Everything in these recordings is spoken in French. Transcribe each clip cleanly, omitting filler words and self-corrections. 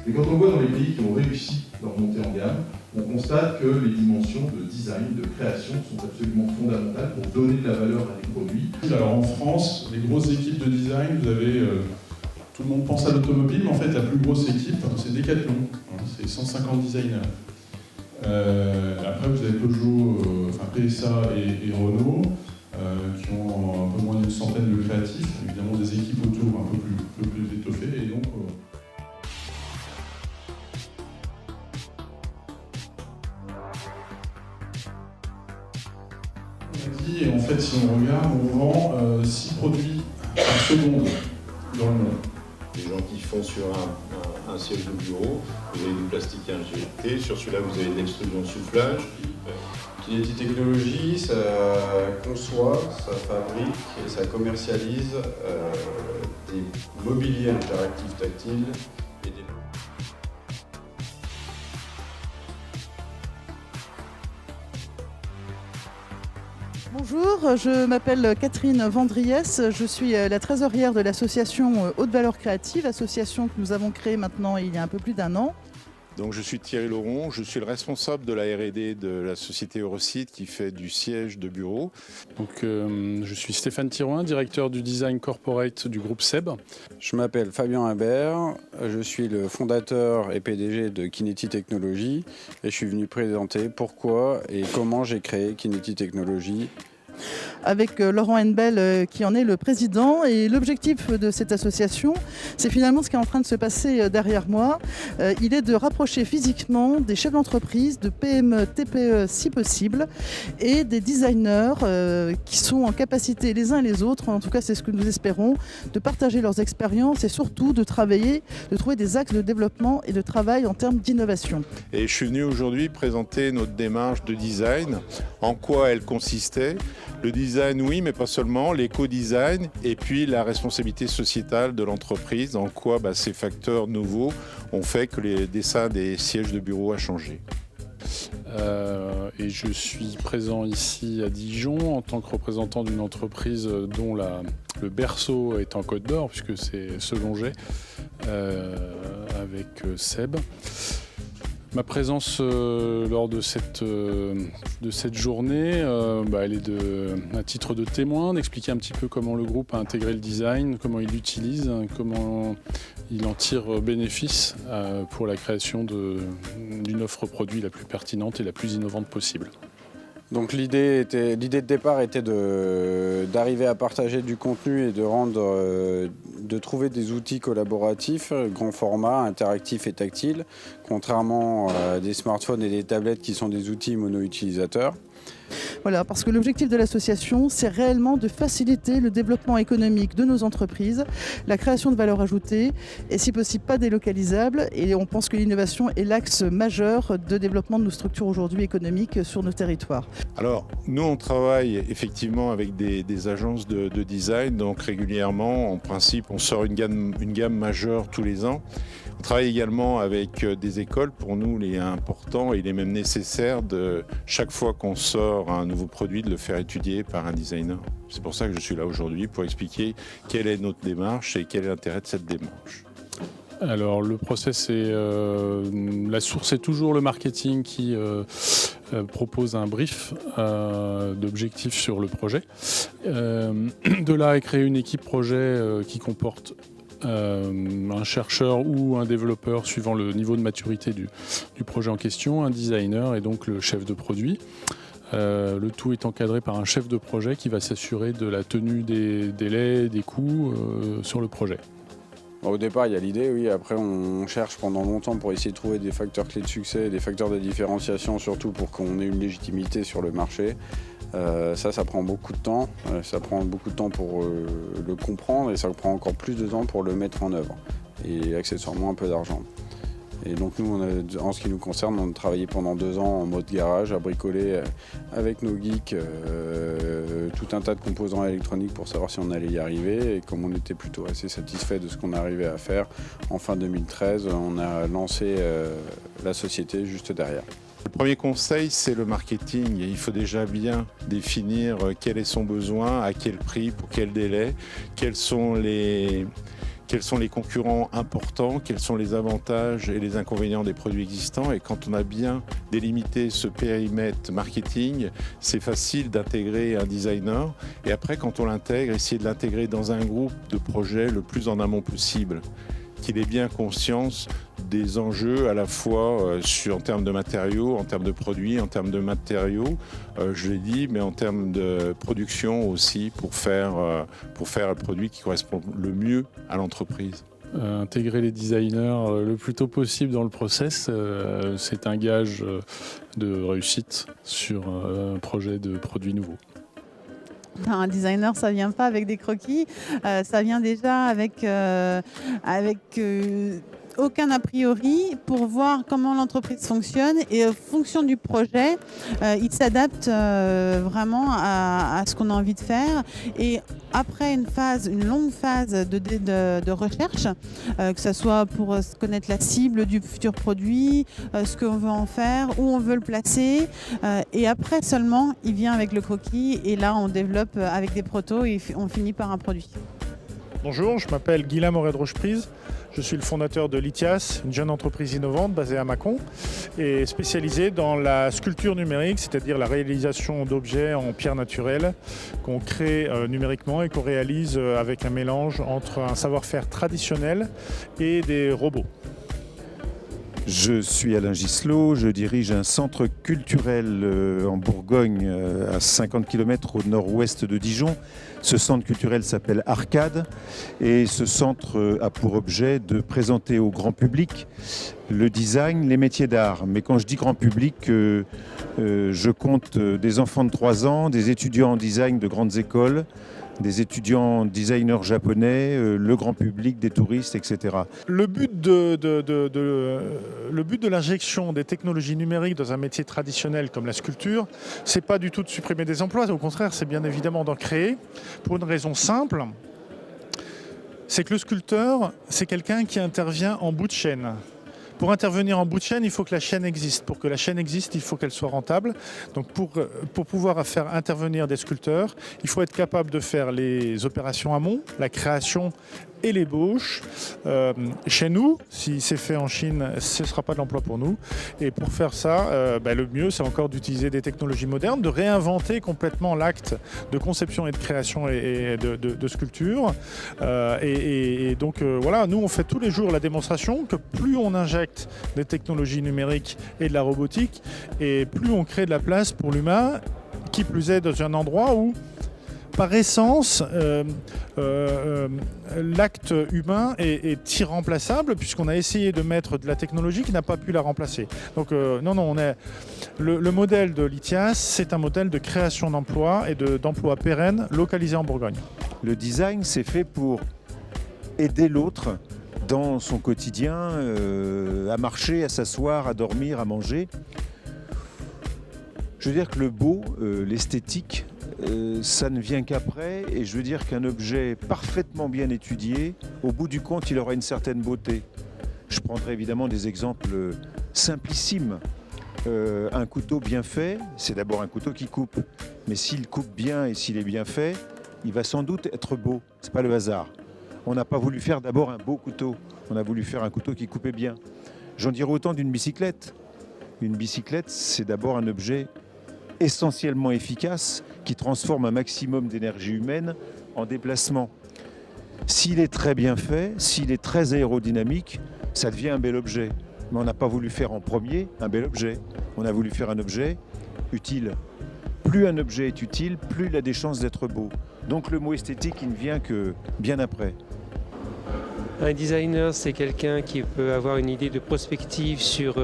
Et quand on voit dans les pays qui ont réussi leur montée en gamme, on constate que les dimensions de design, de création sont absolument fondamentales pour donner de la valeur à des produits. Alors en France, les grosses équipes de design, vous avez... tout le monde pense à l'automobile, mais en fait la plus grosse équipe, c'est Decathlon, c'est 150 designers. Après vous avez Peugeot, PSA et Renault, qui ont un peu moins d'une centaine de créatifs, évidemment des équipes autour un peu plus étoffées. Et donc, on a dit, en fait, si on regarde, on vend 6 produits par seconde dans le monde. Les gens qui font sur un siège de bureau, vous avez du plastique injecté, sur celui-là vous avez de l'extrusion de soufflage. Kinetic Technologies, ça conçoit, ça fabrique et ça commercialise des mobiliers interactifs tactiles et des... Bonjour, je m'appelle Catherine Vendriès, je suis la trésorière de l'association Haute Valeur Créative, association que nous avons créée maintenant il y a un peu plus d'1 an. Donc je suis Thierry Laurent, je suis le responsable de la R&D de la société Eurocide qui fait du siège de bureau. Donc, je suis Stéphane Thirouin, directeur du design corporate du groupe SEB. Je m'appelle Fabien Imbert, je suis le fondateur et PDG de Kinetic Technologies et je suis venu présenter pourquoi et comment j'ai créé Kinetic Technologies. Avec Laurent Henbel qui en est le président, et l'objectif de cette association, c'est finalement ce qui est en train de se passer derrière moi. Il est de rapprocher physiquement des chefs d'entreprise, de PME, TPE si possible, et des designers qui sont en capacité les uns et les autres, en tout cas c'est ce que nous espérons, de partager leurs expériences et surtout de travailler, de trouver des axes de développement et de travail en termes d'innovation. Et je suis venu aujourd'hui présenter notre démarche de design, en quoi elle consistait. Le design, oui, mais pas seulement, l'éco-design et puis la responsabilité sociétale de l'entreprise, en quoi ces facteurs nouveaux ont fait que les dessins des sièges de bureau a changé. Et je suis présent ici à Dijon en tant que représentant d'une entreprise dont le berceau est en Côte d'Or, puisque c'est Selongey, avec SEB. Ma présence lors de cette journée, elle est à titre de témoin, d'expliquer un petit peu comment le groupe a intégré le design, comment il l'utilise, comment il en tire bénéfice pour la création d'une offre produit la plus pertinente et la plus innovante possible. Donc l'idée de départ était d'arriver à partager du contenu et de trouver des outils collaboratifs, grand format, interactifs et tactiles, contrairement à des smartphones et des tablettes qui sont des outils mono-utilisateurs. Voilà, parce que l'objectif de l'association, c'est réellement de faciliter le développement économique de nos entreprises, la création de valeur ajoutée et si possible pas délocalisable. Et on pense que l'innovation est l'axe majeur de développement de nos structures aujourd'hui économiques sur nos territoires. Alors, nous, on travaille effectivement avec des agences de design, donc régulièrement, en principe, on sort une gamme majeure tous les ans. On travaille également avec des écoles. Pour nous, il est important et il est même nécessaire de, chaque fois qu'on sort un nouveau produit, de le faire étudier par un designer. C'est pour ça que je suis là aujourd'hui, pour expliquer quelle est notre démarche et quel est l'intérêt de cette démarche. Alors le process est... la source est toujours le marketing qui propose un brief d'objectifs sur le projet. De là est créée une équipe projet qui comporte un chercheur ou un développeur suivant le niveau de maturité du projet en question, un designer et donc le chef de produit. Le tout est encadré par un chef de projet qui va s'assurer de la tenue des délais, des coûts sur le projet. Au départ, il y a l'idée, oui. Après, on cherche pendant longtemps pour essayer de trouver des facteurs clés de succès, des facteurs de différenciation, surtout pour qu'on ait une légitimité sur le marché. Ça prend beaucoup de temps. Ça prend beaucoup de temps pour le comprendre et ça prend encore plus de temps pour le mettre en œuvre. Et accessoirement un peu d'argent. Et donc nous, en ce qui nous concerne, on a travaillé pendant 2 ans en mode garage, à bricoler avec nos geeks tout un tas de composants électroniques pour savoir si on allait y arriver. Et comme on était plutôt assez satisfait de ce qu'on arrivait à faire, en fin 2013, on a lancé la société juste derrière. Le premier conseil, c'est le marketing. Il faut déjà bien définir quel est son besoin, à quel prix, pour quel délai, quels sont les quels sont les concurrents importants, quels sont les avantages et les inconvénients des produits existants. Et quand on a bien délimité ce périmètre marketing, c'est facile d'intégrer un designer. Et après, quand on l'intègre, essayer de l'intégrer dans un groupe de projets le plus en amont possible, qu'il ait bien conscience des enjeux à la fois en termes de matériaux, en termes de produits, en termes de matériaux, je l'ai dit, mais en termes de production aussi pour faire un produit qui correspond le mieux à l'entreprise. Intégrer les designers le plus tôt possible dans le process, c'est un gage de réussite sur un projet de produit nouveau. Un designer, ça vient pas avec des croquis, ça vient déjà avec aucun a priori pour voir comment l'entreprise fonctionne et en fonction du projet, il s'adapte vraiment à ce qu'on a envie de faire. Et après une longue phase de recherche, que ce soit pour connaître la cible du futur produit, ce qu'on veut en faire, où on veut le placer, et après seulement, il vient avec le croquis et là on développe avec des protos et on finit par un produit. Bonjour, je m'appelle Guillaume Moret de Rocheprise. Je suis le fondateur de Lithias, une jeune entreprise innovante basée à Mâcon et spécialisée dans la sculpture numérique, c'est-à-dire la réalisation d'objets en pierre naturelle qu'on crée numériquement et qu'on réalise avec un mélange entre un savoir-faire traditionnel et des robots. Je suis Alain Gisselot, je dirige un centre culturel en Bourgogne, à 50 km au nord-ouest de Dijon. Ce centre culturel s'appelle Arcade et ce centre a pour objet de présenter au grand public le design, les métiers d'art. Mais quand je dis grand public, je compte des enfants de 3 ans, des étudiants en design de grandes écoles, des étudiants designers japonais, le grand public, des touristes, etc. Le but de l'injection des technologies numériques dans un métier traditionnel comme la sculpture, c'est pas du tout de supprimer des emplois, au contraire, c'est bien évidemment d'en créer, pour une raison simple, c'est que le sculpteur, c'est quelqu'un qui intervient en bout de chaîne. Pour intervenir en bout de chaîne, il faut que la chaîne existe. Pour que la chaîne existe, il faut qu'elle soit rentable. Donc pour pouvoir faire intervenir des sculpteurs, il faut être capable de faire les opérations amont, la création et l'ébauche. Chez nous, si c'est fait en Chine, ce ne sera pas de l'emploi pour nous. Et pour faire ça, le mieux, c'est encore d'utiliser des technologies modernes, de réinventer complètement l'acte de conception et de création et de sculpture. Donc voilà, nous, on fait tous les jours la démonstration que plus on injecte des technologies numériques et de la robotique, et plus on crée de la place pour l'humain, qui plus est dans un endroit où, par essence, l'acte humain est irremplaçable puisqu'on a essayé de mettre de la technologie qui n'a pas pu la remplacer. Donc le modèle de Lithias, c'est un modèle de création d'emplois et d'emplois pérennes localisés en Bourgogne. Le design, c'est fait pour aider l'autre dans son quotidien, à marcher, à s'asseoir, à dormir, à manger. Je veux dire que le beau, l'esthétique, ça ne vient qu'après, et je veux dire qu'un objet parfaitement bien étudié, au bout du compte, il aura une certaine beauté. Je prendrai évidemment des exemples simplissimes. Un couteau bien fait, c'est d'abord un couteau qui coupe. Mais s'il coupe bien et s'il est bien fait, il va sans doute être beau. C'est pas le hasard. On n'a pas voulu faire d'abord un beau couteau. On a voulu faire un couteau qui coupait bien. J'en dirais autant d'une bicyclette. Une bicyclette, c'est d'abord un objet essentiellement efficace qui transforme un maximum d'énergie humaine en déplacement. S'il est très bien fait, s'il est très aérodynamique, ça devient un bel objet. Mais on n'a pas voulu faire en premier un bel objet. On a voulu faire un objet utile. Plus un objet est utile, plus il a des chances d'être beau. Donc le mot esthétique, il ne vient que bien après. Un designer, c'est quelqu'un qui peut avoir une idée de prospective sur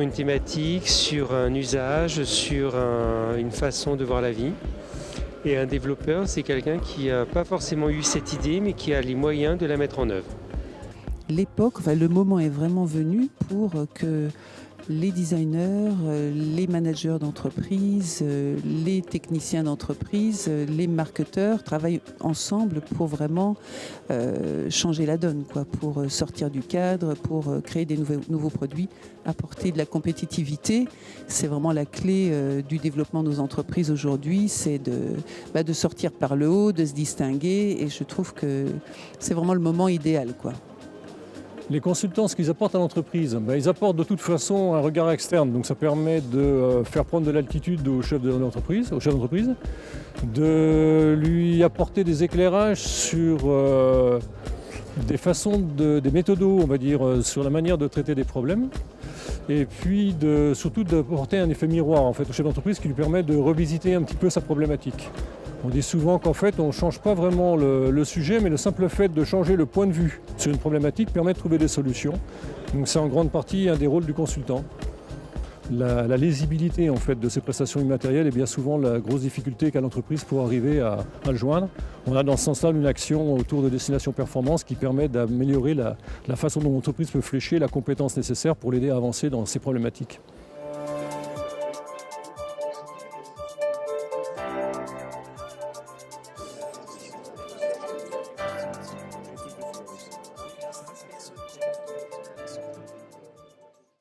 une thématique, sur un usage, sur une façon de voir la vie. Et un développeur, c'est quelqu'un qui n'a pas forcément eu cette idée, mais qui a les moyens de la mettre en œuvre. Le moment est vraiment venu pour que les designers, les managers d'entreprise, les techniciens d'entreprise, les marketeurs travaillent ensemble pour vraiment changer la donne, quoi, pour sortir du cadre, pour créer des nouveaux produits, apporter de la compétitivité. C'est vraiment la clé du développement de nos entreprises aujourd'hui, c'est de sortir par le haut, de se distinguer, et je trouve que c'est vraiment le moment idéal, quoi. Les consultants, ce qu'ils apportent à l'entreprise, ils apportent de toute façon un regard externe. Donc ça permet de faire prendre de l'altitude au chef d'entreprise, de lui apporter des éclairages sur des façons, des méthodos, on va dire, sur la manière de traiter des problèmes. Et puis surtout d'apporter un effet miroir en fait, au chef d'entreprise qui lui permet de revisiter un petit peu sa problématique. On dit souvent qu'en fait, on ne change pas vraiment le sujet, mais le simple fait de changer le point de vue sur une problématique permet de trouver des solutions. Donc c'est en grande partie un des rôles du consultant. La lisibilité en fait, de ces prestations immatérielles est bien souvent la grosse difficulté qu'a l'entreprise pour arriver à le joindre. On a dans ce sens-là une action autour de Destination Performance qui permet d'améliorer la façon dont l'entreprise peut flécher la compétence nécessaire pour l'aider à avancer dans ces problématiques.